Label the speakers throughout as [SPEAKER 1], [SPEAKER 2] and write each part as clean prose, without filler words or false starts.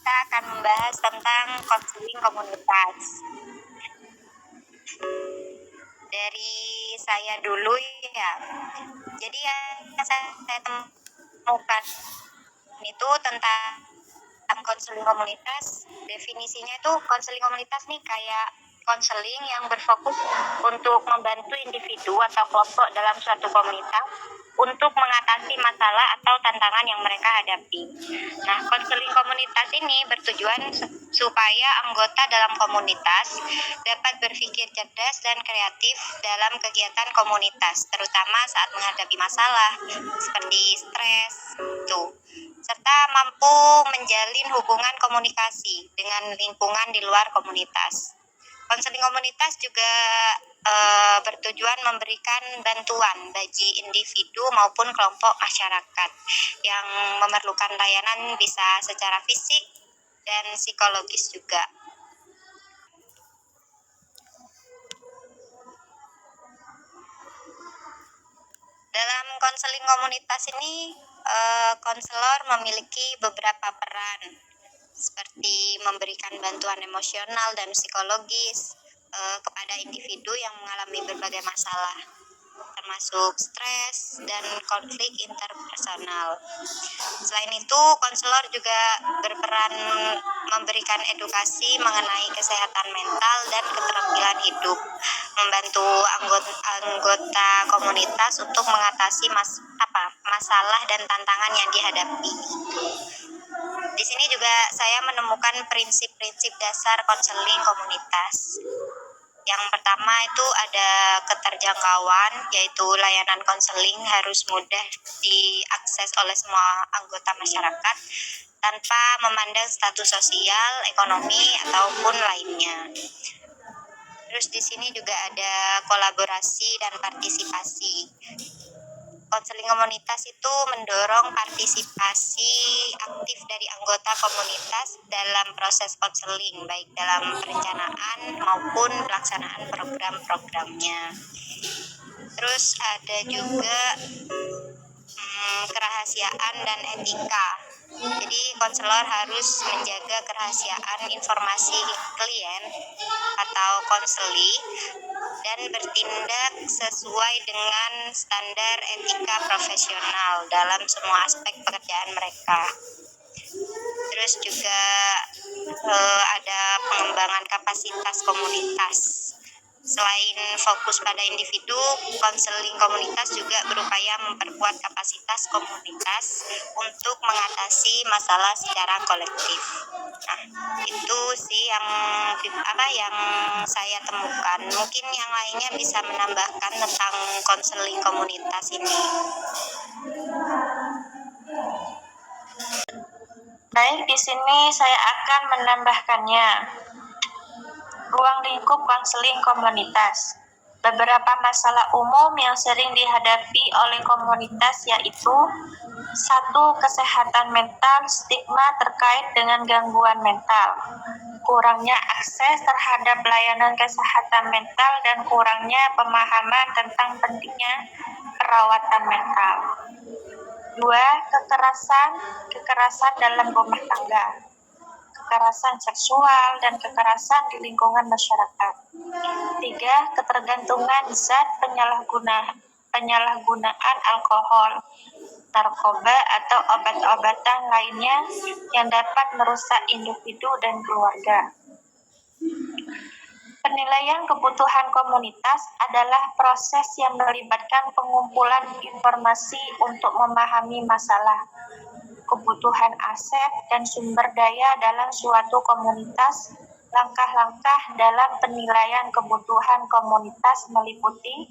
[SPEAKER 1] kita akan membahas tentang konseling komunitas. Dari saya dulu ya. Jadi yang saya temukan itu tentang konseling komunitas. Definisinya itu konseling komunitas nih kayak konseling yang berfokus untuk membantu individu atau kelompok dalam suatu komunitas untuk mengatasi masalah atau tantangan yang mereka hadapi. Nah, konseling komunitas ini bertujuan supaya anggota dalam komunitas dapat berpikir cerdas dan kreatif dalam kegiatan komunitas, terutama saat menghadapi masalah seperti stres, serta mampu menjalin hubungan komunikasi dengan lingkungan di luar komunitas. Konseling komunitas juga bertujuan memberikan bantuan bagi individu maupun kelompok masyarakat yang memerlukan layanan, bisa secara fisik dan psikologis juga. Dalam konseling komunitas ini, konselor memiliki beberapa peran, seperti memberikan bantuan emosional dan psikologis kepada individu yang mengalami berbagai masalah, termasuk stres dan konflik interpersonal. Selain itu, konselor juga berperan memberikan edukasi mengenai kesehatan mental dan keterampilan hidup, membantu anggota komunitas untuk mengatasi masalah dan tantangan yang dihadapi. Di sini juga saya menemukan prinsip-prinsip dasar konseling komunitas. Yang pertama itu ada keterjangkauan, yaitu layanan konseling harus mudah diakses oleh semua anggota masyarakat tanpa memandang status sosial, ekonomi, ataupun lainnya. Terus di sini juga ada kolaborasi dan partisipasi. Konseling komunitas itu mendorong partisipasi aktif dari anggota komunitas dalam proses konseling, baik dalam perencanaan maupun pelaksanaan program-programnya. Terus ada juga kerahasiaan dan etika. Jadi konselor harus menjaga kerahasiaan informasi klien atau konseli dan bertindak sesuai dengan standar etika profesional dalam semua aspek pekerjaan mereka. Terus juga ada pengembangan kapasitas komunitas. Selain fokus pada individu, konseling komunitas juga berupaya memperkuat kapasitas komunitas untuk mengatasi masalah secara kolektif. Nah, itu sih yang saya temukan. Mungkin yang lainnya bisa menambahkan tentang konseling komunitas ini. Baik, di sini saya akan menambahkannya. Ruang lingkup konseling komunitas. Beberapa masalah umum yang sering dihadapi oleh komunitas yaitu 1. Kesehatan mental, stigma terkait dengan gangguan mental, kurangnya akses terhadap layanan kesehatan mental, dan kurangnya pemahaman tentang pentingnya perawatan mental. 2. Kekerasan dalam rumah tangga, kekerasan seksual, dan kekerasan di lingkungan masyarakat. 3. Ketergantungan zat, penyalahgunaan alkohol, narkoba, atau obat-obatan lainnya yang dapat merusak individu dan keluarga. Penilaian kebutuhan komunitas adalah proses yang melibatkan pengumpulan informasi untuk memahami masalah, kebutuhan aset, dan sumber daya dalam suatu komunitas. Langkah-langkah dalam penilaian kebutuhan komunitas meliputi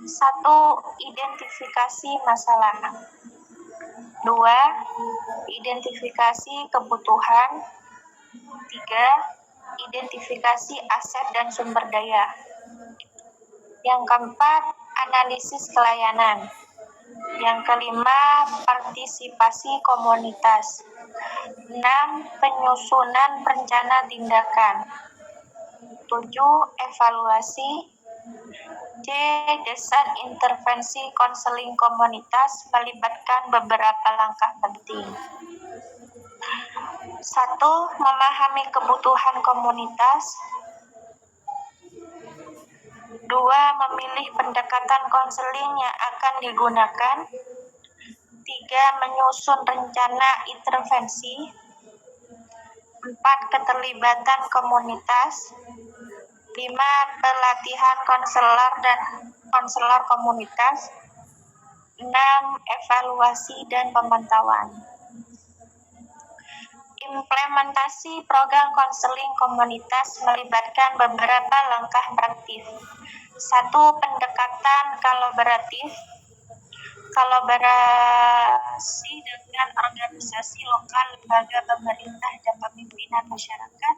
[SPEAKER 1] 1. Identifikasi masalah. 2. Identifikasi kebutuhan. 3. Identifikasi aset dan sumber daya. Yang keempat, analisis pelayanan. Yang kelima, partisipasi komunitas. 6. Penyusunan rencana tindakan. 7. Evaluasi. C. Desain intervensi konseling komunitas melibatkan beberapa langkah penting. 1. Memahami kebutuhan komunitas. 2. Memilih pendekatan konseling yang akan digunakan. 3. Menyusun rencana intervensi. 4. Keterlibatan komunitas. 5. Pelatihan konselor komunitas. 6. Evaluasi dan pemantauan. Implementasi program konseling komunitas melibatkan beberapa langkah praktis. 1. Pendekatan kolaborasi dengan organisasi lokal, lembaga pemerintah, dan pemimpinan masyarakat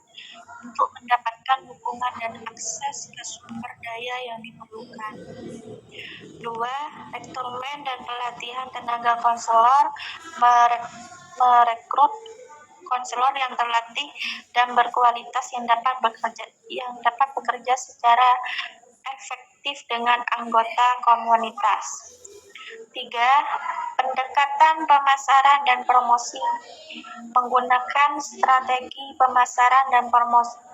[SPEAKER 1] untuk mendapatkan dukungan dan akses ke sumber daya yang diperlukan. 2. Rekrutmen dan pelatihan tenaga konselor, merekrut konselor yang terlatih dan berkualitas yang dapat bekerja secara efektif dengan anggota komunitas. 3. Pendekatan pemasaran dan promosi, menggunakan strategi pemasaran dan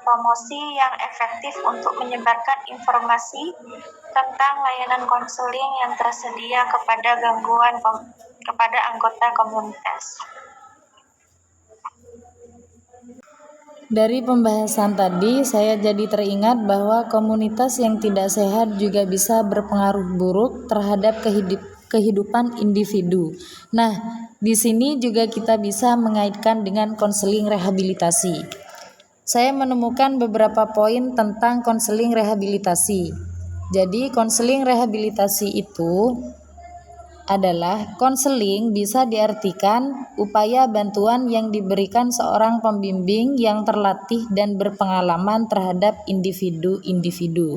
[SPEAKER 1] promosi yang efektif untuk menyebarkan informasi tentang layanan konseling yang tersedia kepada anggota komunitas.
[SPEAKER 2] Dari pembahasan tadi, saya jadi teringat bahwa komunitas yang tidak sehat juga bisa berpengaruh buruk terhadap kehidupan individu. Nah, di sini juga kita bisa mengaitkan dengan konseling rehabilitasi. Saya menemukan beberapa poin tentang konseling rehabilitasi. Jadi, konseling rehabilitasi itu adalah konseling bisa diartikan upaya bantuan yang diberikan seorang pembimbing yang terlatih dan berpengalaman terhadap individu-individu.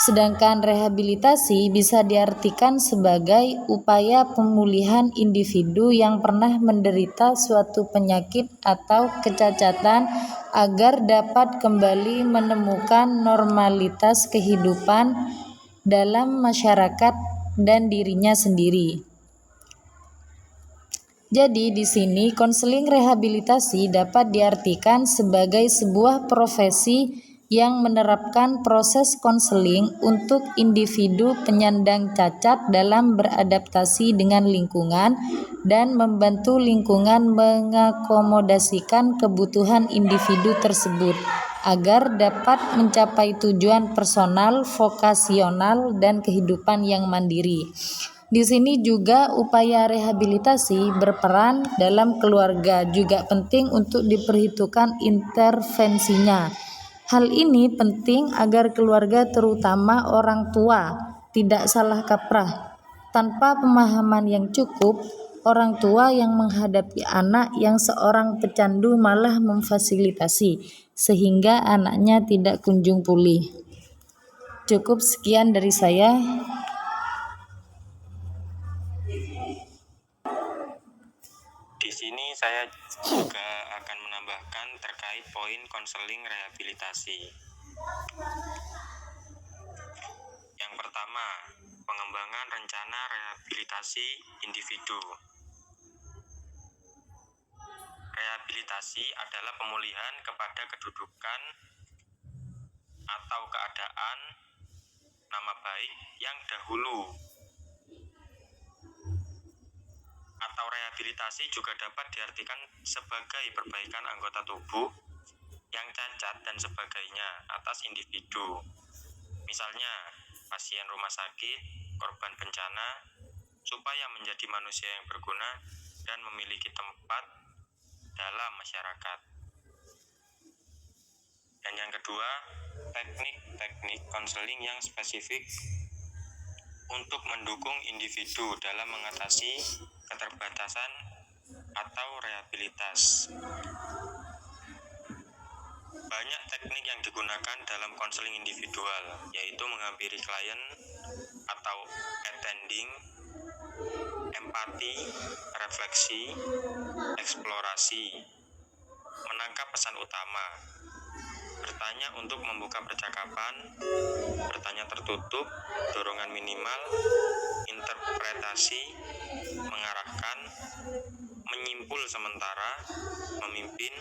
[SPEAKER 2] Sedangkan rehabilitasi bisa diartikan sebagai upaya pemulihan individu yang pernah menderita suatu penyakit atau kecacatan agar dapat kembali menemukan normalitas kehidupan dalam masyarakat dan dirinya sendiri. Jadi di sini konseling rehabilitasi dapat diartikan sebagai sebuah profesi yang menerapkan proses konseling untuk individu penyandang cacat dalam beradaptasi dengan lingkungan dan membantu lingkungan mengakomodasikan kebutuhan individu tersebut agar dapat mencapai tujuan personal, vokasional, dan kehidupan yang mandiri. Di sini juga upaya rehabilitasi berperan dalam keluarga juga penting untuk diperhitungkan intervensinya. Hal ini penting agar keluarga terutama orang tua tidak salah kaprah. Tanpa pemahaman yang cukup, orang tua yang menghadapi anak yang seorang pecandu malah memfasilitasi sehingga anaknya tidak kunjung pulih. Cukup sekian dari saya.
[SPEAKER 3] Di sini saya juga akan menambahkan terkait poin konseling rehabilitasi. Yang pertama, pengembangan rencana rehabilitasi individu. Rehabilitasi adalah pemulihan kepada kedudukan atau keadaan nama baik yang dahulu. Atau rehabilitasi juga dapat diartikan sebagai perbaikan anggota tubuh yang cacat dan sebagainya atas individu. Misalnya, pasien rumah sakit, korban bencana, supaya menjadi manusia yang berguna dan memiliki tempat dalam masyarakat. Dan yang kedua, teknik-teknik konseling yang spesifik untuk mendukung individu dalam mengatasi keterbatasan atau rehabilitas. Banyak teknik yang digunakan dalam konseling individual, yaitu menghampiri klien atau attending, empati, refleksi, eksplorasi, menangkap pesan utama, bertanya untuk membuka percakapan, bertanya tertutup, dorongan minimal, interpretasi, mengarahkan, merangkul sementara, memimpin,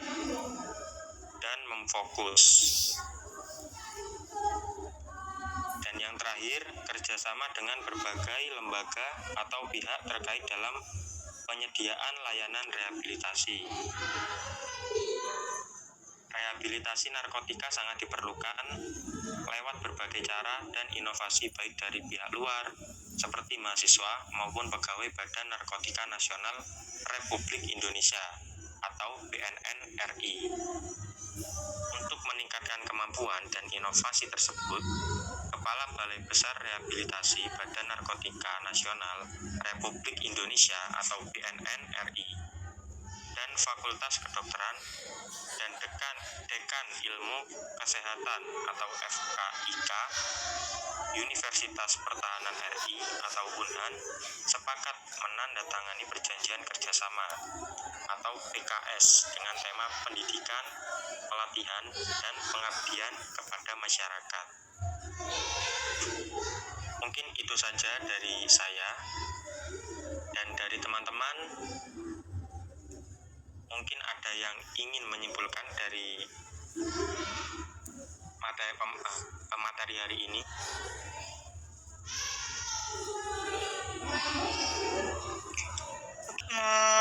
[SPEAKER 3] dan memfokus. Dan yang terakhir, kerjasama dengan berbagai lembaga atau pihak terkait dalam penyediaan layanan rehabilitasi. Rehabilitasi narkotika sangat diperlukan lewat berbagai cara dan inovasi baik dari pihak luar, seperti mahasiswa maupun pegawai Badan Narkotika Nasional Republik Indonesia atau BNN RI. Untuk meningkatkan kemampuan dan inovasi tersebut, Kepala Balai Besar Rehabilitasi Badan Narkotika Nasional Republik Indonesia atau BNN RI dan Fakultas Kedokteran dan Dekan Ilmu Kesehatan atau FKIK Universitas Pertahanan RI atau UNHAN sepakat menandatangani perjanjian kerjasama atau PKS dengan tema pendidikan, pelatihan, dan pengabdian kepada masyarakat. Mungkin itu saja dari saya dan dari teman-teman. Mungkin ada yang ingin menyimpulkan dari materi hari ini.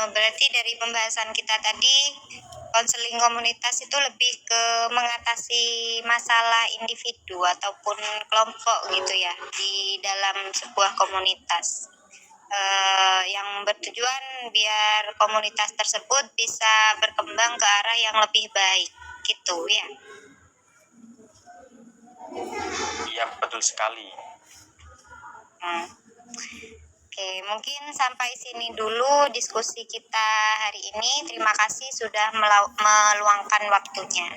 [SPEAKER 1] Berarti dari pembahasan kita tadi, konseling komunitas itu lebih ke mengatasi masalah individu ataupun kelompok gitu ya di dalam sebuah komunitas, yang bertujuan biar komunitas tersebut bisa berkembang ke arah yang lebih baik gitu ya.
[SPEAKER 3] Iya, betul sekali.
[SPEAKER 1] Oke, mungkin sampai sini dulu diskusi kita hari ini. Terima kasih sudah meluangkan waktunya.